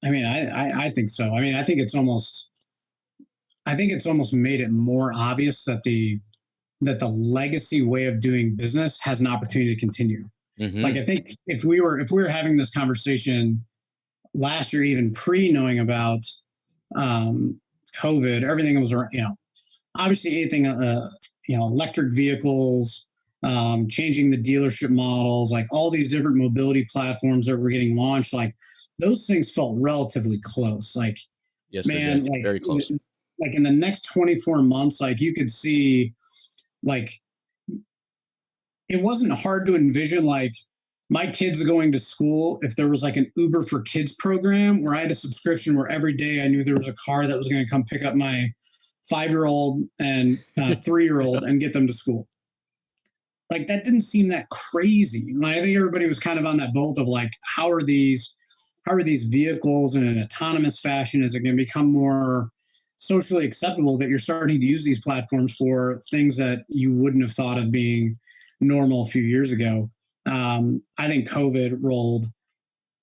I mean, I think so. I mean, I think it's almost made it more obvious that the legacy way of doing business has an opportunity to continue. Like, Hmm. I think if we were having this conversation last year, even pre knowing about um, COVID, everything was, obviously anything, electric vehicles, changing the dealership models, like all these different mobility platforms that were getting launched, like those things felt relatively close. Like, Yes, they did. man, Very close. like in the next 24 months, like you could see, like, it wasn't hard to envision, like, my kids going to school if there was like an Uber for Kids program where I had a subscription where every day I knew there was a car that was going to come pick up my 5 year old and 3 year old and get them to school. Like, that didn't seem that crazy. Like, I think everybody was kind of on that boat of like, how are these vehicles in an autonomous fashion? Is it going to become more socially acceptable that you're starting to use these platforms for things that you wouldn't have thought of being normal a few years ago? I think COVID rolled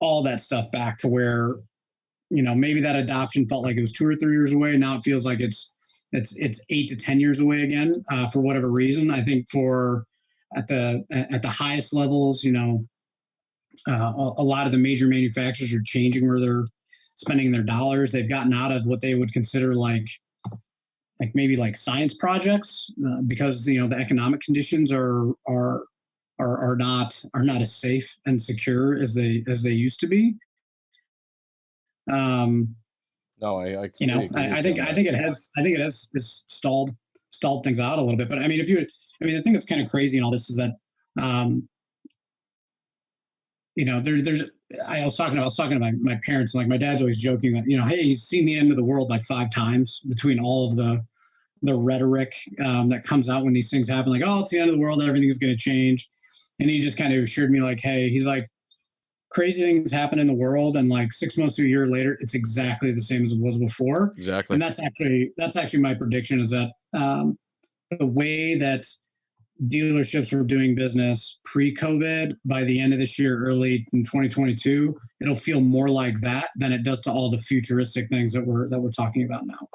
all that stuff back to where, maybe that adoption felt like it was 2 or 3 years away. Now it feels like it's 8 to 10 years away again, for whatever reason. I think for at the highest levels, a lot of the major manufacturers are changing where they're spending their dollars. They've gotten out of what they would consider like maybe like science projects, because the economic conditions are not as safe and secure as they used to be. Um, No, I completely agree I with you think on I that. think it has stalled things out a little bit. But I mean, the thing that's kind of crazy in all this is that, um, there's I was talking to my parents, and like my dad's always joking that, hey, he's seen the end of the world like 5 times between all of the rhetoric, that comes out when these things happen, like, oh, it's the end of the world, everything's going to change. And he just kind of assured me, like, hey, he's like, crazy things happen in the world, and like 6 months to a year later, it's exactly the same as it was before. Exactly. And that's actually my prediction, is that, the way that dealerships were doing business pre-COVID, by the end of this year, early in 2022, it'll feel more like that than it does to all the futuristic things that we're talking about now.